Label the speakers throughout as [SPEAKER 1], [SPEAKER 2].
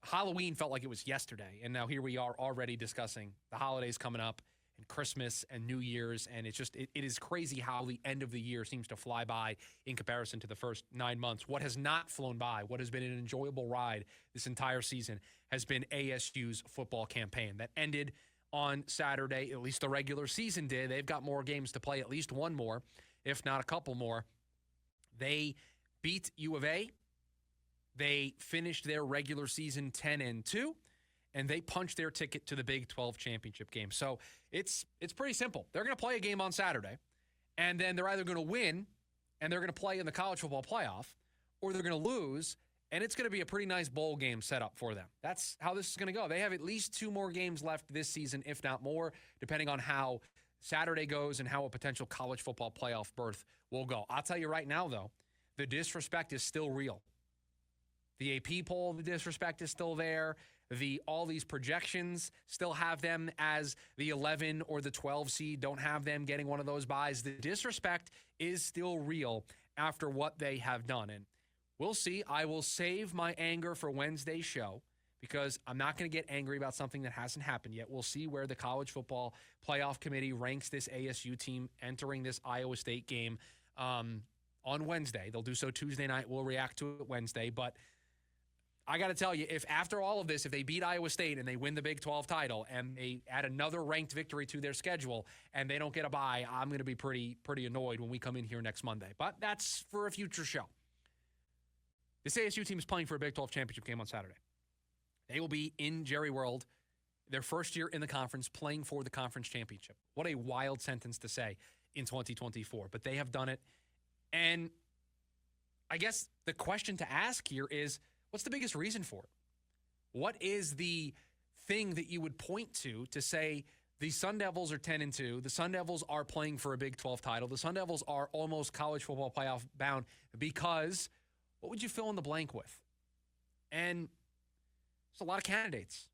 [SPEAKER 1] Halloween felt like it was yesterday, and now here we are already discussing the holidays coming up and Christmas and New Year's, and it is crazy how the end of the year seems to fly by in comparison to the first 9 months. What has not flown by, what has been an enjoyable ride this entire season, has been ASU's football campaign that ended on Saturday. At least the regular season did. They've got more games to play, at least one more, if not a couple more. They beat U of A. They finished their regular season 10-2. And they punched their ticket to the Big 12 championship game. So it's pretty simple. They're going to play a game on Saturday, and then they're either going to win, and they're going to play in the college football playoff, or they're going to lose, and it's going to be a pretty nice bowl game set up for them. That's how this is going to go. They have at least 2 more games left this season, if not more, depending on how Saturday goes and how a potential college football playoff berth will go. I'll tell you right now, though, the disrespect is still real. The AP poll, the disrespect is still there. All these projections still have them as the 11 or the 12 seed, don't have them getting one of those buys. The disrespect is still real after what they have done. And we'll see. I will save my anger for Wednesday's show because I'm not going to get angry about something that hasn't happened yet. We'll see where the College Football Playoff Committee ranks this ASU team entering this Iowa State game on Wednesday. They'll do so Tuesday night. We'll react to it Wednesday. But I got to tell you, if after all of this, if they beat Iowa State and they win the Big 12 title and they add another ranked victory to their schedule and they don't get a bye, I'm going to be pretty annoyed when we come in here next Monday. But that's for a future show. This ASU team is playing for a Big 12 championship game on Saturday. They will be in Jerry World, their first year in the conference, playing for the conference championship. What a wild sentence to say in 2024, but they have done it. And I guess the question to ask here is, what's the biggest reason for it? What is the thing that you would point to say the Sun Devils are 10-2, the Sun Devils are playing for a Big 12 title, the Sun Devils are almost college football playoff bound because what would you fill in the blank with? And there's a lot of candidates.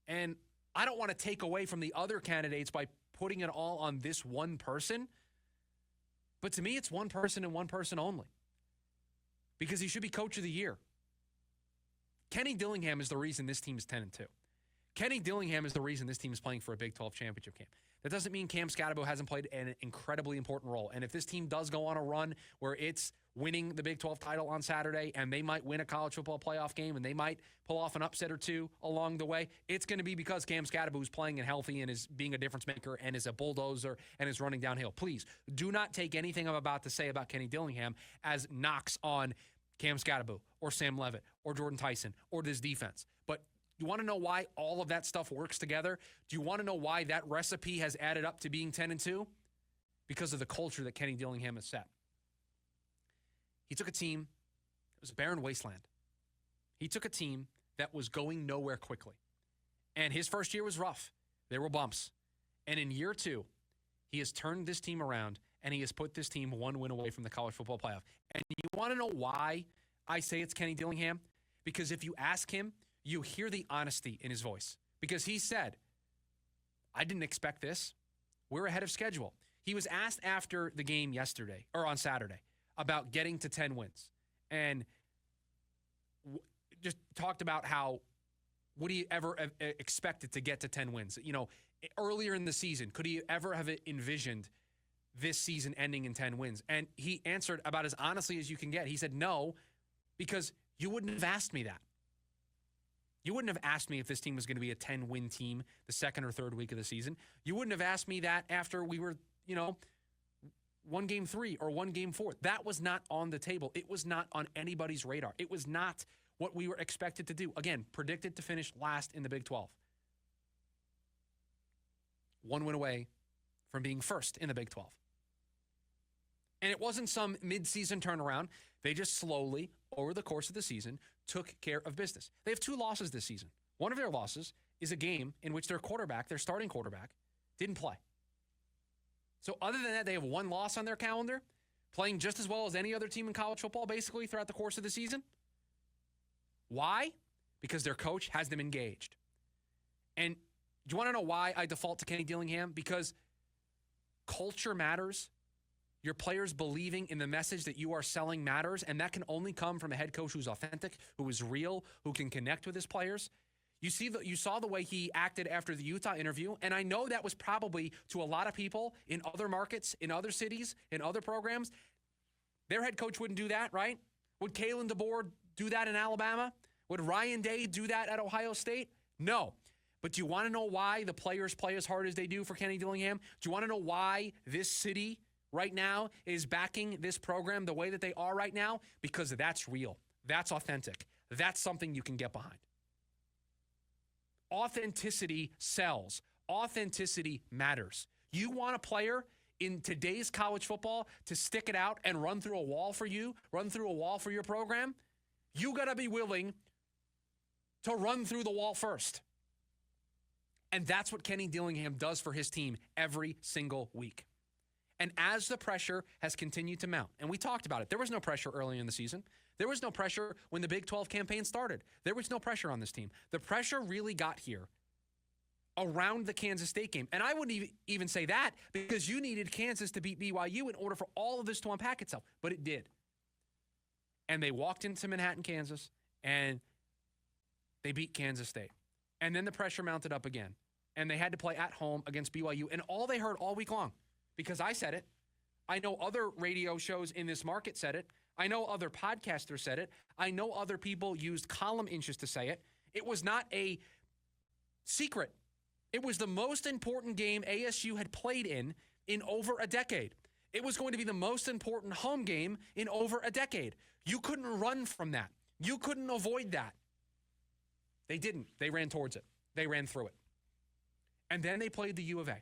[SPEAKER 1] And I don't want to take away from the other candidates by putting it all on this one person. But to me, it's one person and one person only. Because he should be coach of the year. Kenny Dillingham is the reason this team is 10-2. Kenny Dillingham is the reason this team is playing for a Big 12 championship game. That doesn't mean Cam Scatterbo hasn't played an incredibly important role. And if this team does go on a run where it's winning the Big 12 title on Saturday and they might win a college football playoff game and they might pull off an upset or two along the way, it's going to be because Cam Scatterbo is playing and healthy and is being a difference maker and is a bulldozer and is running downhill. Please do not take anything I'm about to say about Kenny Dillingham as knocks on Cam Scatterbo or Sam Levitt or Jordan Tyson or this defense. But you want to know why all of that stuff works together? Do you want to know why that recipe has added up to being 10-2? Because of the culture that Kenny Dillingham has set. He took a team, it was a barren wasteland. He took a team that was going nowhere quickly. And his first year was rough. There were bumps. And in year 2, he has turned this team around and he has put this team one win away from the college football playoff. And you want to know why I say it's Kenny Dillingham? Because if you ask him, you hear the honesty in his voice. Because he said, I didn't expect this. We're ahead of schedule. He was asked after the game yesterday, or on Saturday, about getting to 10 wins. And just talked about how would he ever expected to get to 10 wins? You know, earlier in the season, could he ever have envisioned this season ending in 10 wins? And he answered about as honestly as you can get. He said, no, because you wouldn't have asked me that. You wouldn't have asked me if this team was going to be a 10-win team the second or third week of the season. You wouldn't have asked me that after we were, 1 game 3 or 1 game 4. That was not on the table. It was not on anybody's radar. It was not what we were expected to do. Again, predicted to finish last in the Big 12. 1 win away from being first in the Big 12. And it wasn't some mid-season turnaround. They just slowly, over the course of the season, took care of business. They have 2 losses this season. One of their losses is a game in which their starting quarterback, didn't play. So other than that, they have 1 loss on their calendar, playing just as well as any other team in college football, basically, throughout the course of the season. Why? Because their coach has them engaged. And do you want to know why I default to Kenny Dillingham? Because culture matters. Your players believing in the message that you are selling matters, and that can only come from a head coach who's authentic, who is real, who can connect with his players. You saw the way he acted after the Utah interview, and I know that was probably to a lot of people in other markets, in other cities, in other programs. Their head coach wouldn't do that, right? Would Kalen DeBoer do that in Alabama? Would Ryan Day do that at Ohio State? No. But do you want to know why the players play as hard as they do for Kenny Dillingham? Do you want to know why this city right now is backing this program the way that they are right now? Because that's real. That's authentic. That's something you can get behind. Authenticity sells. Authenticity matters. You want a player in today's college football to stick it out and run through a wall for you, run through a wall for your program? You got to be willing to run through the wall first. And that's what Kenny Dillingham does for his team every single week. And as the pressure has continued to mount, and we talked about it, there was no pressure early in the season. There was no pressure when the Big 12 campaign started. There was no pressure on this team. The pressure really got here around the Kansas State game. And I wouldn't even say that because you needed Kansas to beat BYU in order for all of this to unpack itself. But it did. And they walked into Manhattan, Kansas, and they beat Kansas State. And then the pressure mounted up again. And they had to play at home against BYU. And all they heard all week long, because I said it, I know other radio shows in this market said it, I know other podcasters said it, I know other people used column inches to say it. It was not a secret. It was the most important game ASU had played in over a decade. It was going to be the most important home game in over a decade. You couldn't run from that. You couldn't avoid that. They didn't. They ran towards it. They ran through it. And then they played the U of A.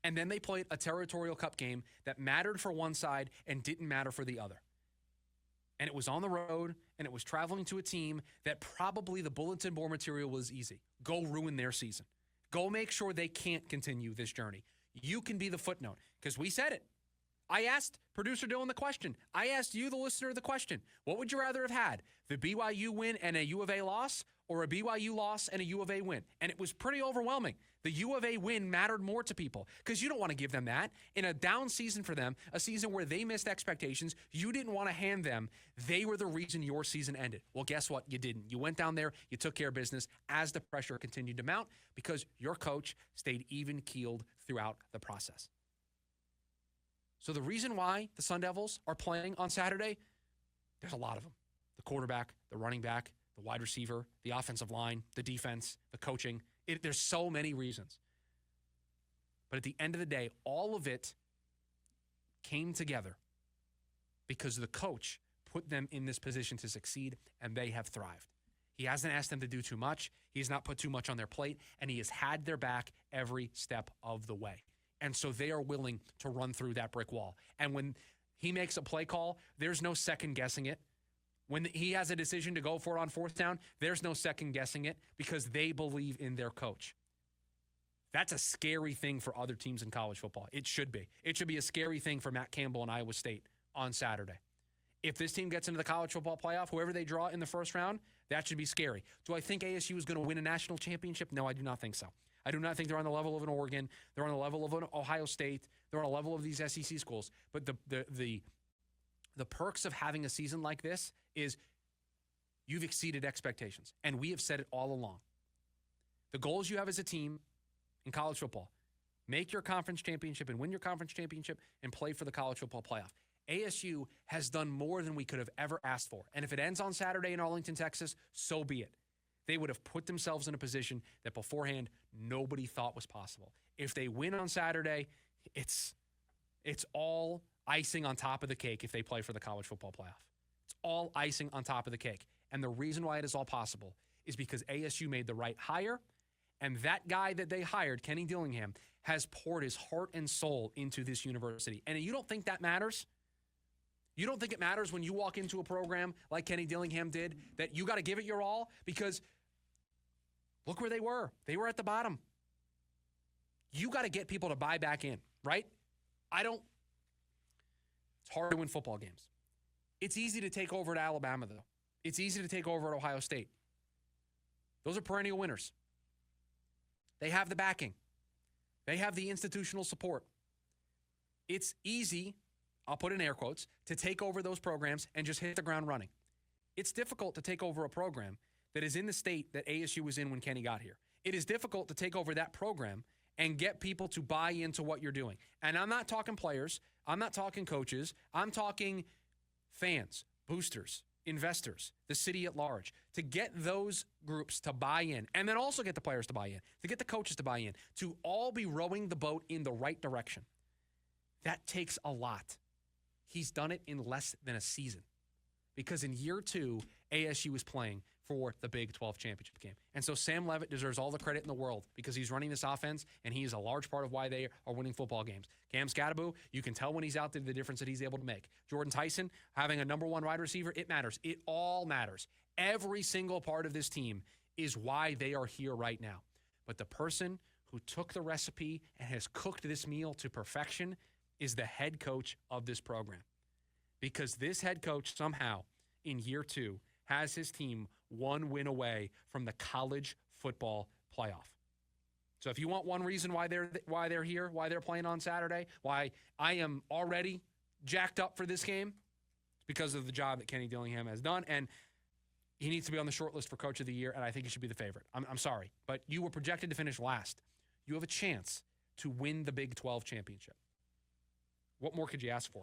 [SPEAKER 1] And then they played a territorial cup game that mattered for one side and didn't matter for the other. And it was on the road, and it was traveling to a team that probably the bulletin board material was easy. Go ruin their season. Go make sure they can't continue this journey. You can be the footnote, because we said it. I asked producer Dylan the question. I asked you, the listener, the question. What would you rather have had? The BYU win and a U of A loss, or a BYU loss and a U of A win? And it was pretty overwhelming. The U of A win mattered more to people because you don't want to give them that. In a down season for them, a season where they missed expectations, you didn't want to hand them. They were the reason your season ended. Well, guess what? You didn't. You went down there, you took care of business as the pressure continued to mount because your coach stayed even-keeled throughout the process. So the reason why the Sun Devils are playing on Saturday, there's a lot of them. The quarterback, the running back, the wide receiver, the offensive line, the defense, the coaching. There's so many reasons. But at the end of the day, all of it came together because the coach put them in this position to succeed, and they have thrived. He hasn't asked them to do too much. He has not put too much on their plate, and he has had their back every step of the way. And so they are willing to run through that brick wall. And when he makes a play call, there's no second guessing it. When he has a decision to go for it on fourth down, there's no second guessing it because they believe in their coach. That's a scary thing for other teams in college football. It should be. It should be a scary thing for Matt Campbell and Iowa State on Saturday. If this team gets into the college football playoff, whoever they draw in the first round, that should be scary. Do I think ASU is going to win a national championship? No, I do not think so. I do not think they're on the level of an Oregon. They're on the level of an Ohio State. They're on the level of these SEC schools. But the perks of having a season like this is you've exceeded expectations. And we have said it all along. The goals you have as a team in college football, make your conference championship and win your conference championship and play for the college football playoff. ASU has done more than we could have ever asked for. And if it ends on Saturday in Arlington, Texas, so be it. They would have put themselves in a position that beforehand nobody thought was possible. If they win on Saturday, it's all icing on top of the cake if they play for the college football playoff. It's all icing on top of the cake. And the reason why it is all possible is because ASU made the right hire, and that guy that they hired, Kenny Dillingham, has poured his heart and soul into this university. And you don't think that matters? You don't think it matters when you walk into a program like Kenny Dillingham did, that you got to give it your all? Because look where they were. They were at the bottom. You got to get people to buy back in, right? It's hard to win football games. It's easy to take over at Alabama, though. It's easy to take over at Ohio State. Those are perennial winners. They have the backing. They have the institutional support. It's easy I'll put in air quotes, to take over those programs and just hit the ground running. It's difficult to take over a program that is in the state that ASU was in when Kenny got here. It is difficult to take over that program and get people to buy into what you're doing. And I'm not talking players. I'm not talking coaches. I'm talking fans, boosters, investors, the city at large, to get those groups to buy in, and then also get the players to buy in, to get the coaches to buy in, to all be rowing the boat in the right direction. That takes a lot. He's done it in less than a season because in year 2, ASU is playing for the Big 12 championship game. And so Sam Leavitt deserves all the credit in the world because he's running this offense, and he is a large part of why they are winning football games. Cam Scatterbo, you can tell when he's out there the difference that he's able to make. Jordan Tyson, having a number 1 wide receiver, it matters. It all matters. Every single part of this team is why they are here right now. But the person who took the recipe and has cooked this meal to perfection is the head coach of this program. Because this head coach somehow in year 2 has his team 1 win away from the college football playoff. So if you want one reason why they're here, why they're playing on Saturday, why I am already jacked up for this game, it's because of the job that Kenny Dillingham has done, and he needs to be on the short list for Coach of the Year, and I think he should be the favorite. I'm sorry, but you were projected to finish last. You have a chance to win the Big 12 championship. What more could you ask for?